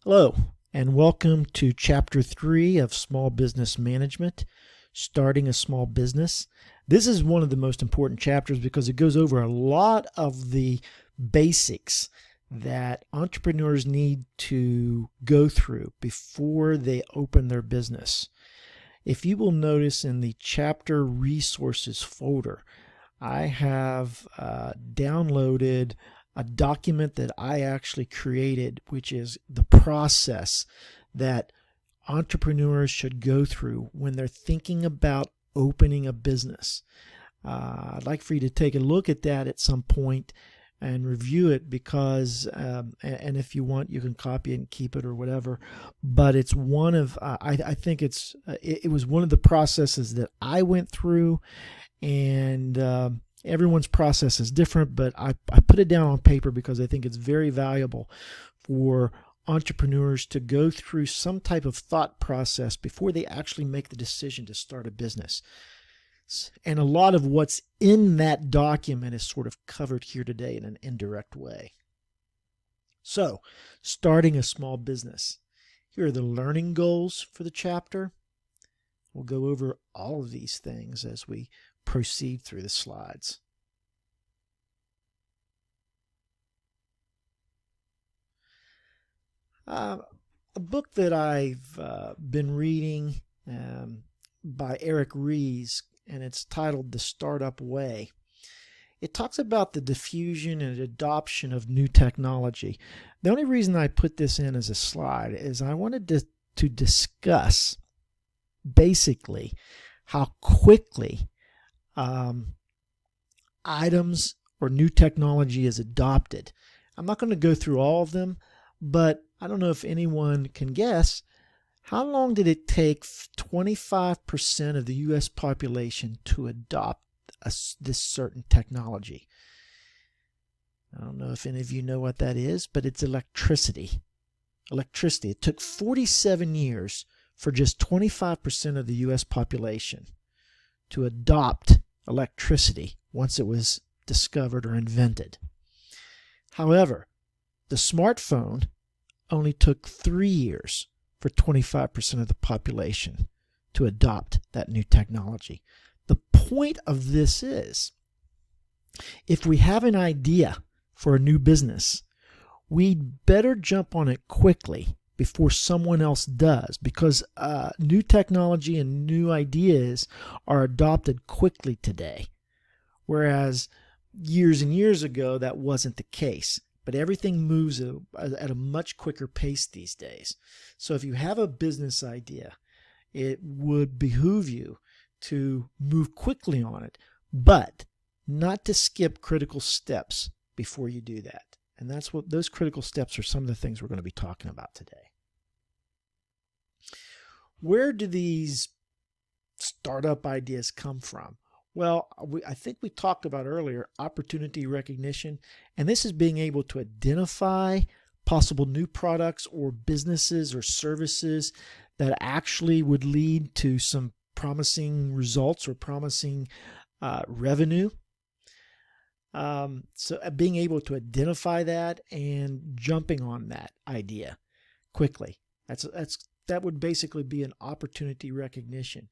Hello, and welcome to Chapter 3 of Small Business Management, Starting a Small Business. This is one of the most important chapters because it goes over a lot of the basics that entrepreneurs need to go through before they open their business. If you will notice in the Chapter Resources folder, I have downloaded a document that I actually created, which is the process that entrepreneurs should go through when they're thinking about opening a business. I'd like for you to take a look at that at some point and review it because, and if you want, you can copy it and keep it or whatever. But it's one of, I think it was one of the processes that I went through, and everyone's process is different, but I put it down on paper because I think it's very valuable for entrepreneurs to go through some type of thought process before they actually make the decision to start a business. And a lot of what's in that document is sort of covered here today in an indirect way. So, starting a small business. Here are the learning goals for the chapter. We'll go over all of these things as we proceed through the slides. A book that I've been reading by Eric Ries, and it's titled The Startup Way. It talks about the diffusion and adoption of new technology. The only reason I put this in as a slide is I wanted to discuss basically how quickly items or new technology is adopted. I'm not going to go through all of them, but I don't know if anyone can guess, how long did it take 25% of the U.S. population to adopt this certain technology? I don't know if any of you know what that is, but it's electricity. Electricity. It took 47 years for just 25% of the U.S. population to adopt electricity once it was discovered or invented. However, the smartphone only took 3 years for 25% of the population to adopt that new technology. The point of this is, if we have an idea for a new business, we'd better jump on it quickly before someone else does, because new technology and new ideas are adopted quickly today, whereas years and years ago that wasn't the case. But everything moves at a much quicker pace these days. So if you have a business idea, it would behoove you to move quickly on it, but not to skip critical steps before you do that. And that's what those critical steps are, some of the things we're going to be talking about today. Where do these startup ideas come from? Well, I think we talked about earlier opportunity recognition, and this is being able to identify possible new products or businesses or services that actually would lead to some promising results or promising revenue. So being able to identify that and jumping on that idea quickly. That would basically be an opportunity recognition.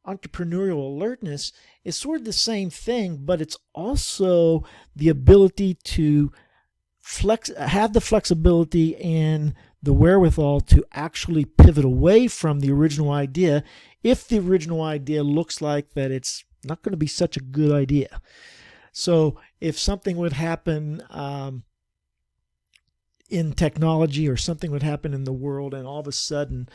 Entrepreneurial alertness is sort of the same thing, but it's also the ability to have the flexibility and the wherewithal to actually pivot away from the original idea if the original idea looks like that it's not going to be such a good idea. So if something would happen in technology or something would happen in the world and all of a sudden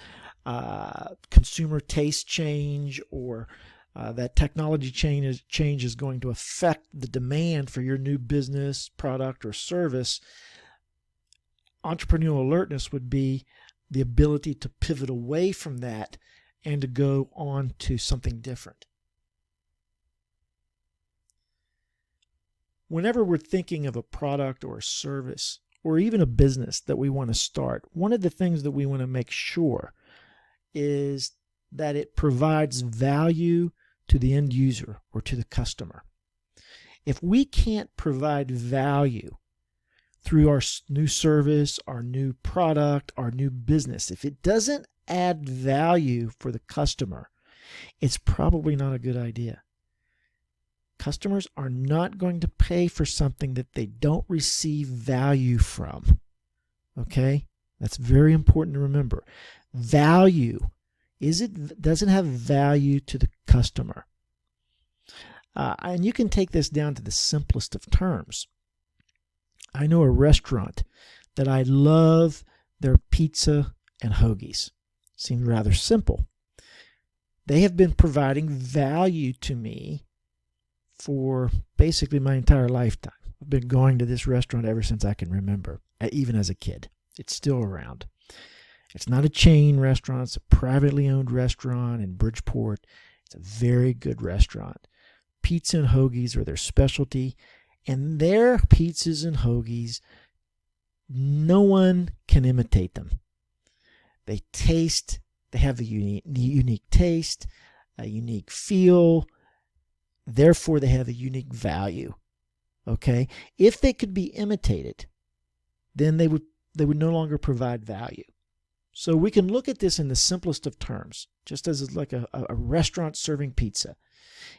consumer taste change or that technology change is going to affect the demand for your new business, product, or service, entrepreneurial alertness would be the ability to pivot away from that and to go on to something different. Whenever we're thinking of a product or a service or even a business that we want to start, one of the things that we want to make sure is that it provides value to the end user or to the customer. If we can't provide value through our new service, our new product, our new business. If it doesn't add value for the customer, it's probably not a good idea. Customers are not going to pay for something that they don't receive value from. Okay? That's very important to remember. Value doesn't have value to the customer. And you can take this down to the simplest of terms. I know a restaurant that I love their pizza and hoagies. Seems rather simple. They have been providing value to me for basically my entire lifetime. I've been going to this restaurant ever since I can remember, even as a kid. It's still around. It's not a chain restaurant. It's a privately owned restaurant in Bridgeport. It's a very good restaurant. Pizza and hoagies are their specialty, and their pizzas and hoagies, no one can imitate them. They have a unique taste, a unique feel. Therefore, they have a unique value. Okay? If they could be imitated, then they would no longer provide value. So we can look at this in the simplest of terms, just as like a restaurant serving pizza.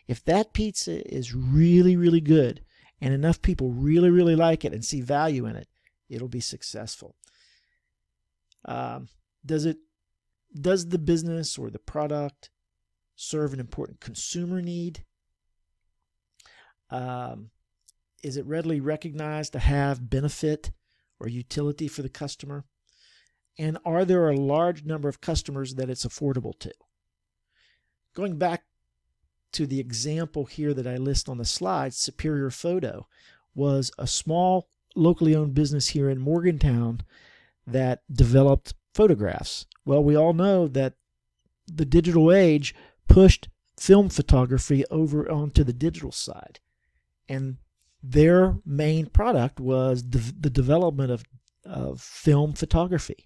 If that pizza is really, really good and enough people really, really like it and see value in it, it'll be successful. Does the business or the product serve an important consumer need? Is it readily recognized to have benefit or utility for the customer? And are there a large number of customers that it's affordable to? Going back to the example here that I list on the slide, Superior Photo was a small locally owned business here in Morgantown that developed photographs. Well, we all know that the digital age pushed film photography over onto the digital side. And their main product was the development of film photography.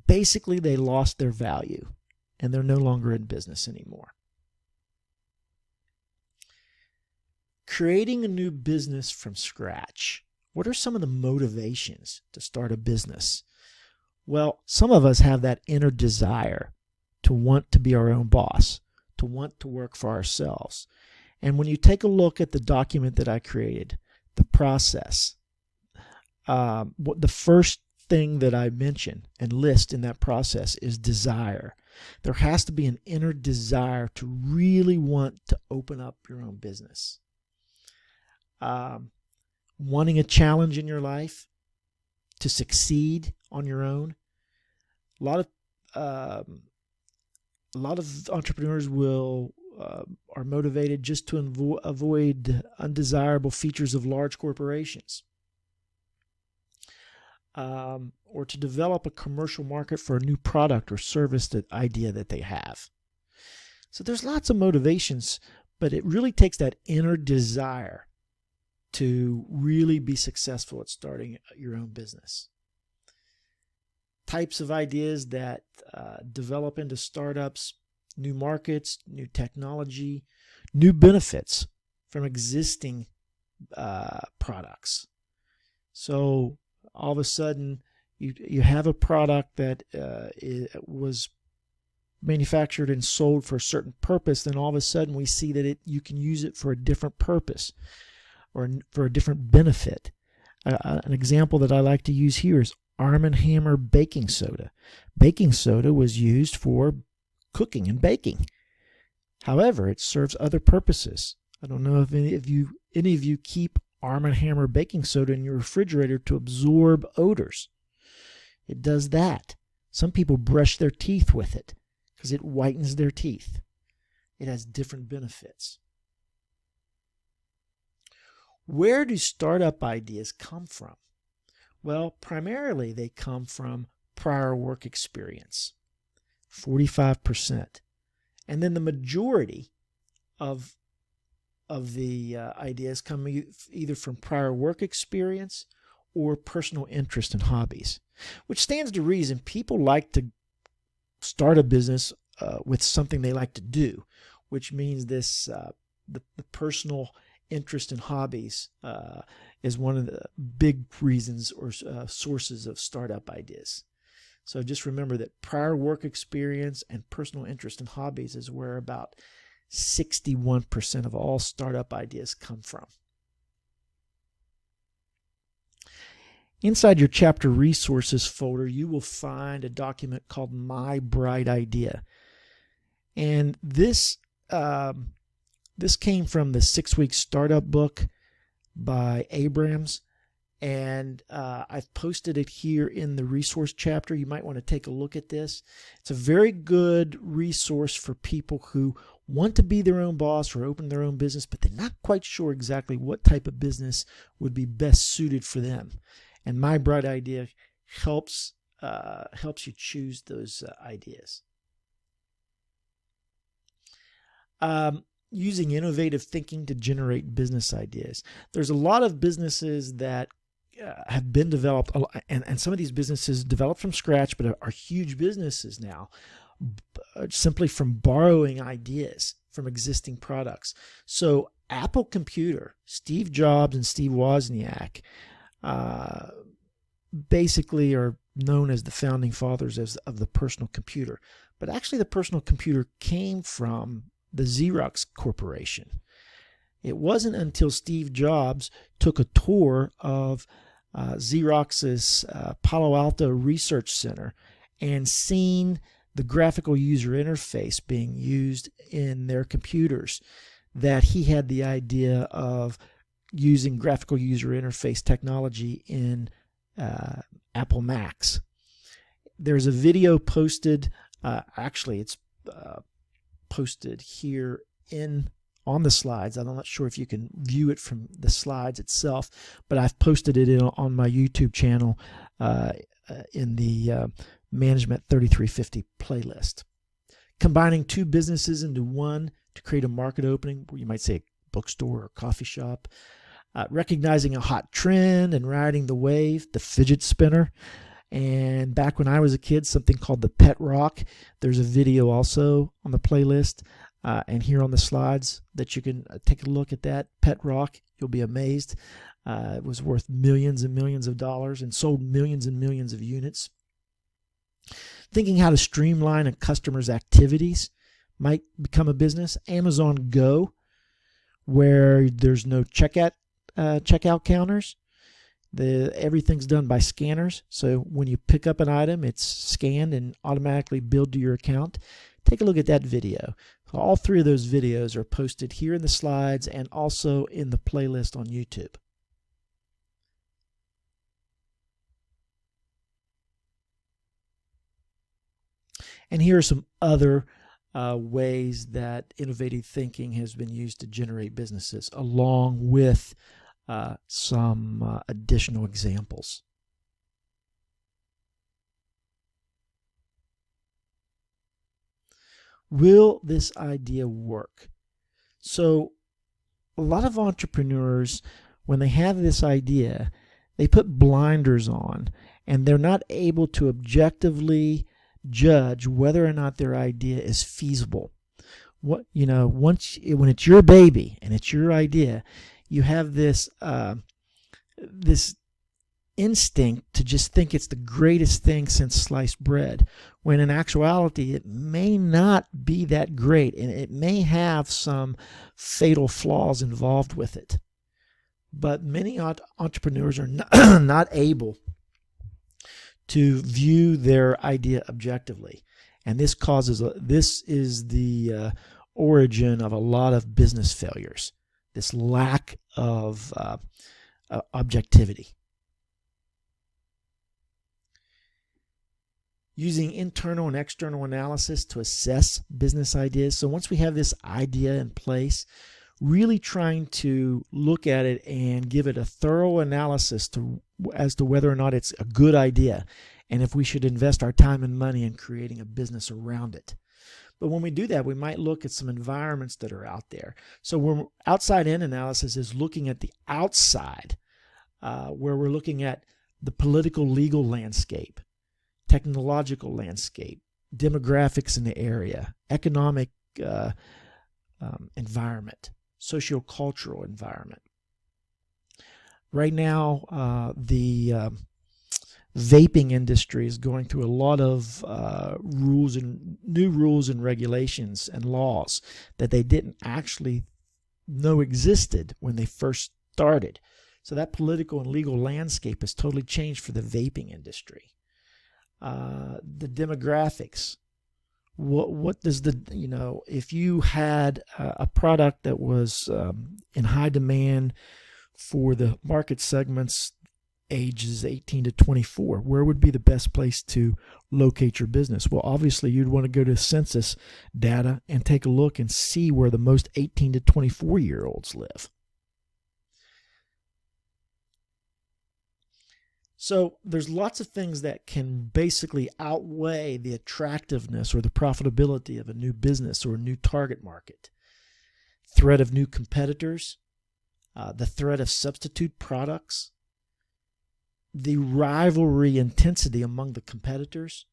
Basically, they lost their value, and they're no longer in business anymore. Creating a new business from scratch. What are some of the motivations to start a business? Well, some of us have that inner desire to want to be our own boss, to want to work for ourselves. And when you take a look at the document that I created, the process, the first thing that I mention and list in that process is desire. There has to be an inner desire to really want to open up your own business. Wanting a challenge in your life, to succeed on your own. A lot of entrepreneurs are motivated just to avoid undesirable features of large corporations, or to develop a commercial market for a new product or service idea that they have. So there's lots of motivations, but it really takes that inner desire to really be successful at starting your own business. Types of ideas that develop into startups: new markets, new technology, new benefits from existing products. So all of a sudden, you have a product that was manufactured and sold for a certain purpose, then all of a sudden we see that you can use it for a different purpose or for a different benefit. An example that I like to use here is Arm & Hammer baking soda. Baking soda was used for cooking and baking. However, it serves other purposes. I don't know if any of you keep Arm & Hammer baking soda in your refrigerator to absorb odors. It does that. Some people brush their teeth with it because it whitens their teeth. It has different benefits. Where do startup ideas come from? Well, primarily they come from prior work experience, 45%. And then the majority of the ideas come either from prior work experience or personal interest and hobbies, which stands to reason people like to start a business with something they like to do, which means this the personal interest and hobbies is one of the big reasons or sources of startup ideas. So just remember that prior work experience and personal interest and hobbies is where about 61% of all startup ideas come from. Inside your chapter resources folder, you will find a document called My Bright Idea. And this came from the 6-week startup book by Abrams. And I've posted it here in the resource chapter. You might want to take a look at this. It's a very good resource for people who want to be their own boss or open their own business, but they're not quite sure exactly what type of business would be best suited for them. And My Bright Idea helps you choose those ideas. Using innovative thinking to generate business ideas. There's a lot of businesses that have been developed, and some of these businesses developed from scratch, but are huge businesses now, simply from borrowing ideas from existing products. So Apple Computer, Steve Jobs and Steve Wozniak, basically are known as the founding fathers of the personal computer. But actually the personal computer came from the Xerox Corporation. It wasn't until Steve Jobs took a tour of Xerox's Palo Alto Research Center and seen the graphical user interface being used in their computers that he had the idea of using graphical user interface technology in Apple Macs. There's a video posted, actually it's posted here on the slides. I'm not sure if you can view it from the slides itself, but I've posted it on my YouTube channel in the Management 3350 playlist. Combining two businesses into one to create a market opening, you might say a bookstore or coffee shop. Recognizing a hot trend and riding the wave, the fidget spinner. And back when I was a kid, something called the pet rock. There's a video also on the playlist and here on the slides that you can take a look at that pet rock. You'll be amazed. It was worth millions and millions of dollars and sold millions and millions of units. Thinking how to streamline a customer's activities might become a business. Amazon Go, where there's no checkout counters. Everything's done by scanners. So when you pick up an item, it's scanned and automatically billed to your account. Take a look at that video. So all three of those videos are posted here in the slides and also in the playlist on YouTube. And here are some other ways that innovative thinking has been used to generate businesses, along with some additional examples. Will this idea work? So a lot of entrepreneurs, when they have this idea, they put blinders on and they're not able to objectively judge whether or not their idea is feasible. When it's your baby and it's your idea, you have this this instinct to just think it's the greatest thing since sliced bread, when in actuality it may not be that great and it may have some fatal flaws involved with it. But many entrepreneurs are not able to view their idea objectively, and this is the origin of a lot of business failures. This lack of objectivity. Using internal and external analysis to assess business ideas. So once we have this idea in place, really trying to look at it and give it a thorough analysis as to whether or not it's a good idea and if we should invest our time and money in creating a business around it. But when we do that, we might look at some environments that are out there. So when outside-in analysis is looking at the outside, where we're looking at the political, legal landscape, technological landscape, demographics in the area, economic environment, sociocultural environment. Right now, the vaping industry is going through a lot of new rules and regulations and laws that they didn't actually know existed when they first started. So that political and legal landscape has totally changed for the vaping industry. The demographics. What does if you had a product that was in high demand for the market segments ages 18 to 24, where would be the best place to locate your business? Well, obviously you'd want to go to census data and take a look and see where the most 18 to 24-year-olds live. So there's lots of things that can basically outweigh the attractiveness or the profitability of a new business or a new target market. Threat of new competitors, the threat of substitute products, the rivalry intensity among the competitors,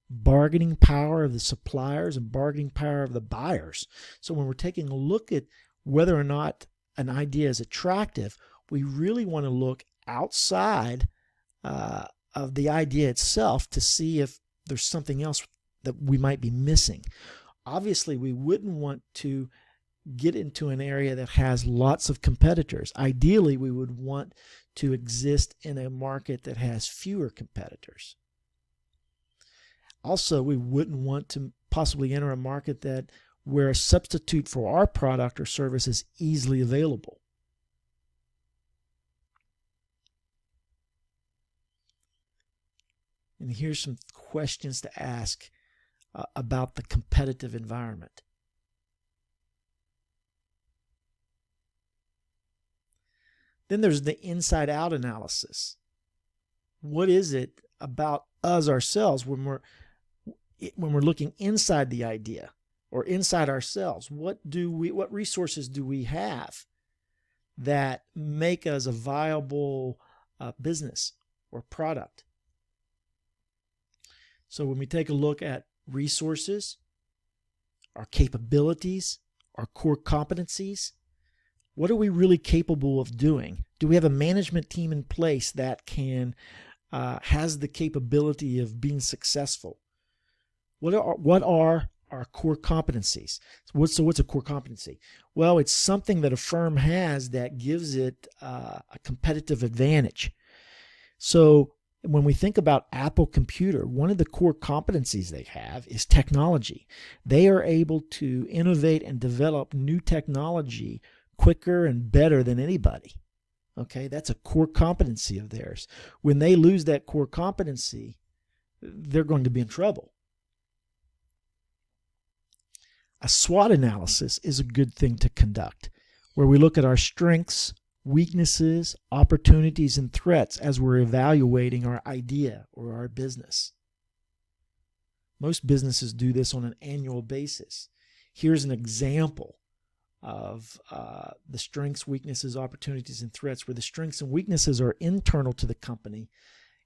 bargaining power of the suppliers and bargaining power of the buyers. So when we're taking a look at whether or not an idea is attractive, we really want to look outside of the idea itself to see if there's something else that we might be missing. Obviously, we wouldn't want to get into an area that has lots of competitors. Ideally, we would want to exist in a market that has fewer competitors. Also, we wouldn't want to possibly enter a market where a substitute for our product or service is easily available. And here's some questions to ask about the competitive environment. Then there's the inside-out analysis. What is it about us ourselves when we're looking inside the idea or inside ourselves? What resources do we have that make us a viable business or product? So when we take a look at resources, our capabilities, our core competencies, what are we really capable of doing? Do we have a management team in place that has the capability of being successful? What are our core competencies? So what's a core competency? Well, it's something that a firm has that gives it a competitive advantage. So when we think about Apple Computer, one of the core competencies they have is technology. They are able to innovate and develop new technology quicker and better than anybody. Okay, that's a core competency of theirs. When they lose that core competency, they're going to be in trouble. A SWOT analysis is a good thing to conduct, where we look at our strengths, weaknesses, opportunities, and threats as we're evaluating our idea or our business. Most businesses do this on an annual basis. Here's an example of the strengths, weaknesses, opportunities, and threats, where the strengths and weaknesses are internal to the company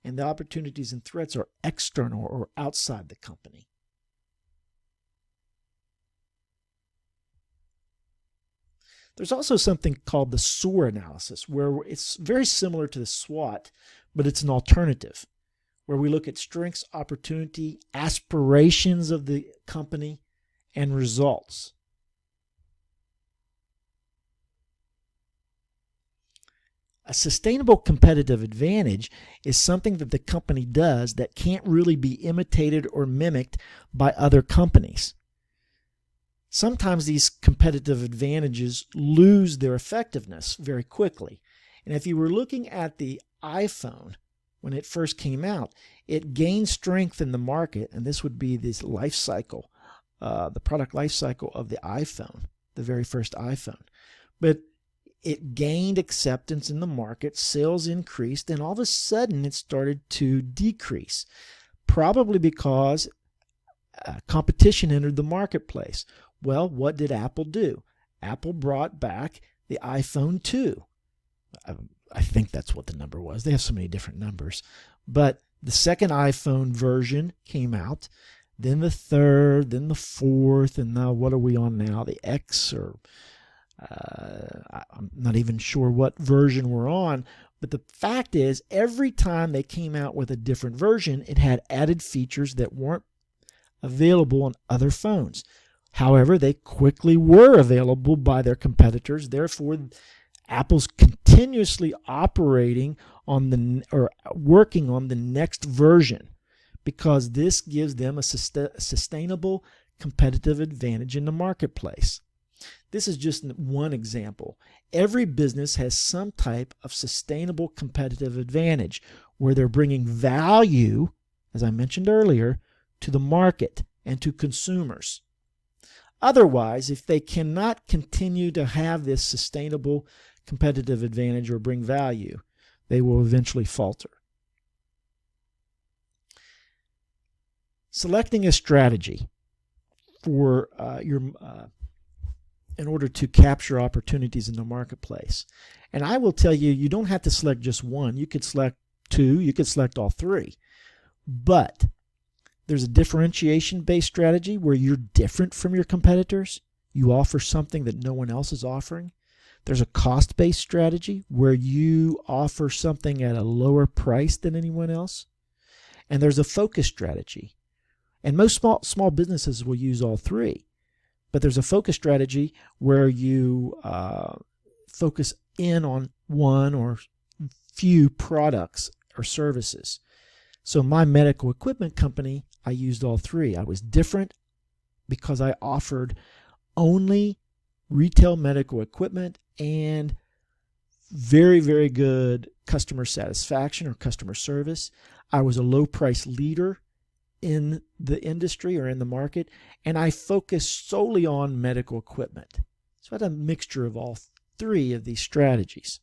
and the opportunities and threats are external or outside the company. There's also something called the SOAR analysis, where it's very similar to the SWOT, but it's an alternative, where we look at strengths, opportunity, aspirations of the company, and results. A sustainable competitive advantage is something that the company does that can't really be imitated or mimicked by other companies. Sometimes these competitive advantages lose their effectiveness very quickly. And if you were looking at the iPhone when it first came out, it gained strength in the market, and this would be this life cycle, the product life cycle of the iPhone, the very first iPhone. But it gained acceptance in the market, sales increased, and all of a sudden it started to decrease, probably because competition entered the marketplace. Well, what did Apple do? Apple brought back the iPhone 2. I think that's what the number was. They have so many different numbers. But the second iPhone version came out, then the third, then the fourth, and now what are we on now? The X, or I'm not even sure what version we're on, but the fact is, every time they came out with a different version, it had added features that weren't available on other phones. However, they quickly were available by their competitors. Therefore, Apple's continuously operating on working on the next version, because this gives them a sustainable competitive advantage in the marketplace. This is just one example. Every business has some type of sustainable competitive advantage where they're bringing value, as I mentioned earlier, to the market and to consumers. Otherwise, if they cannot continue to have this sustainable competitive advantage or bring value, they will eventually falter. Selecting a strategy for in order to capture opportunities in the marketplace. And I will tell you, you don't have to select just one. You could select two. You could select all three. But there's a differentiation-based strategy where you're different from your competitors. You offer something that no one else is offering. There's a cost-based strategy where you offer something at a lower price than anyone else. And there's a focus strategy. And most small businesses will use all three. But there's a focus strategy where you focus in on one or few products or services. So my medical equipment company, I used all three. I was different because I offered only retail medical equipment and very, very good customer satisfaction or customer service. I was a low price leader in the industry or in the market, and I focused solely on medical equipment. So I had a mixture of all three of these strategies.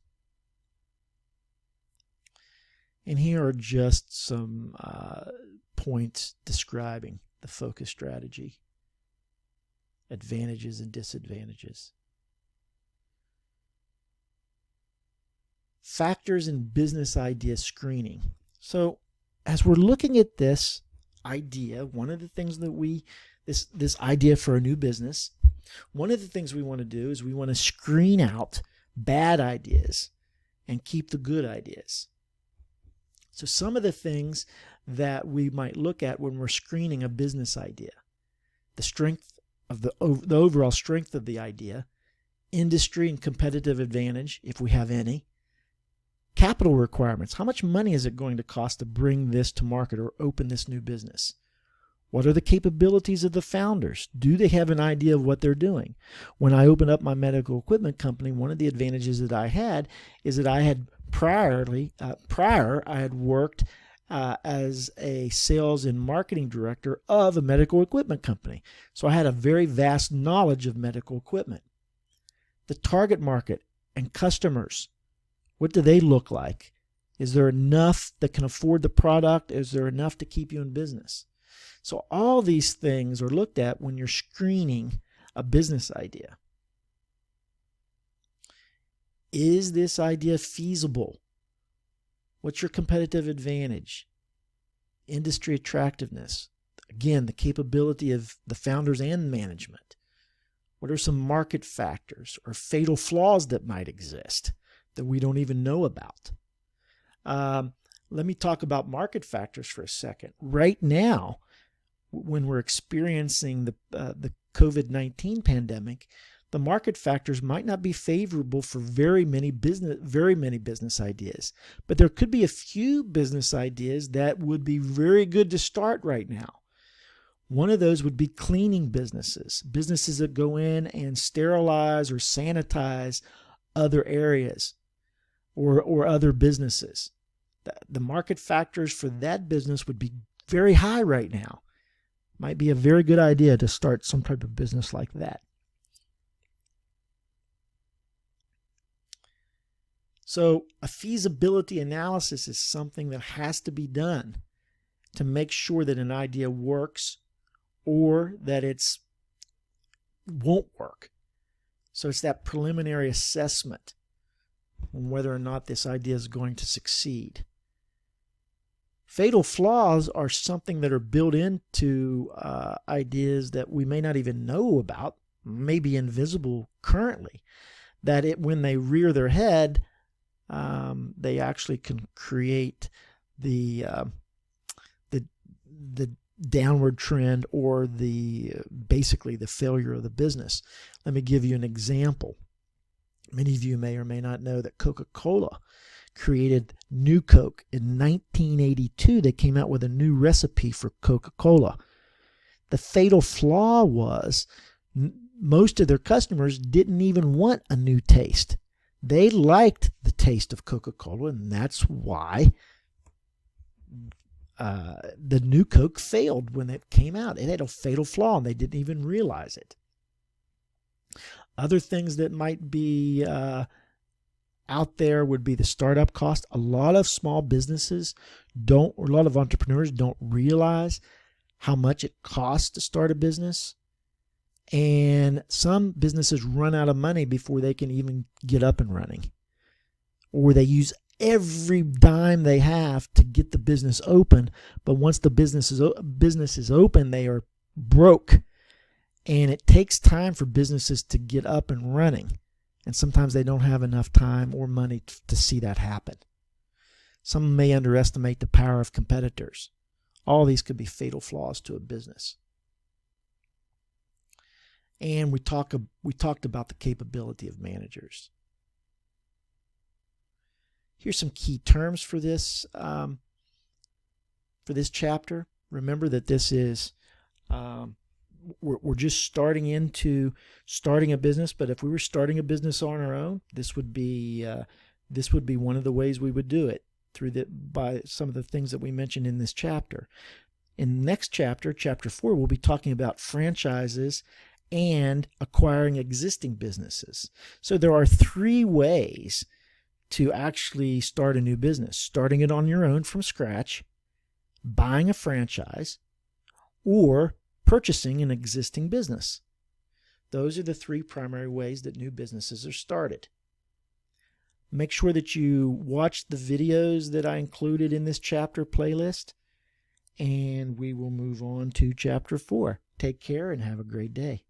And here are just some points describing the focus strategy, advantages and disadvantages. Factors in business idea screening. So as we're looking at this idea, one of the things that this idea for a new business, one of the things we want to do is we want to screen out bad ideas and keep the good ideas. So some of the things that we might look at when we're screening a business idea: the strength of the overall strength of the idea, industry and competitive advantage, if we have any, capital requirements. How much money is it going to cost to bring this to market or open this new business? What are the capabilities of the founders? Do they have an idea of what they're doing? When I opened up my medical equipment company, one of the advantages that I had is that I had prior I had worked as a sales and marketing director of a medical equipment company. So I had a very vast knowledge of medical equipment. The target market and customers, what do they look like? Is there enough that can afford the product? Is there enough to keep you in business? So all these things are looked at when you're screening a business idea. Is this idea feasible? What's your competitive advantage? Industry attractiveness. Again, the capability of the founders and management. What are some market factors or fatal flaws that might exist that we don't even know about? Let me talk about market factors for a second. Right now, when we're experiencing the COVID-19 pandemic, the market factors might not be favorable for very many business ideas. But there could be a few business ideas that would be very good to start right now. One of those would be cleaning businesses that go in and sterilize or sanitize other areas or other businesses. The market factors for that business would be very high right now. Might be a very good idea to start some type of business like that. So a feasibility analysis is something that has to be done to make sure that an idea works or that it won't work. So it's that preliminary assessment on whether or not this idea is going to succeed. Fatal flaws are something that are built into ideas that we may not even know about, maybe invisible currently, that when they rear their head, they actually can create the downward trend, or basically the failure of the business. Let me give you an example. Many of you may or may not know that Coca-Cola created New Coke in 1982. They came out with a new recipe for Coca-Cola. The fatal flaw was most of their customers didn't even want a new taste. They liked the taste of Coca-Cola, and that's why the New Coke failed when it came out. It had a fatal flaw, and they didn't even realize it. Other things that might be out there would be the startup cost. A lot of small businesses a lot of entrepreneurs don't realize how much it costs to start a business. And some businesses run out of money before they can even get up and running. Or they use every dime they have to get the business open, but once the business is open, they are broke. And it takes time for businesses to get up and running. And sometimes they don't have enough time or money to see that happen. Some may underestimate the power of competitors. All these could be fatal flaws to a business. And we talked about the capability of managers. Here's some key terms for this chapter. Remember that this is we're just starting a business. But if we were starting a business on our own, this would be one of the ways we would do it by some of the things that we mentioned in this chapter. In the next chapter, chapter 4, we'll be talking about franchises and acquiring existing businesses. So there are 3 ways to actually start a new business: starting it on your own from scratch, buying a franchise, or purchasing an existing business. Those are the 3 primary ways that new businesses are started. Make sure that you watch the videos that I included in this chapter playlist, and we will move on to chapter 4. Take care and have a great day.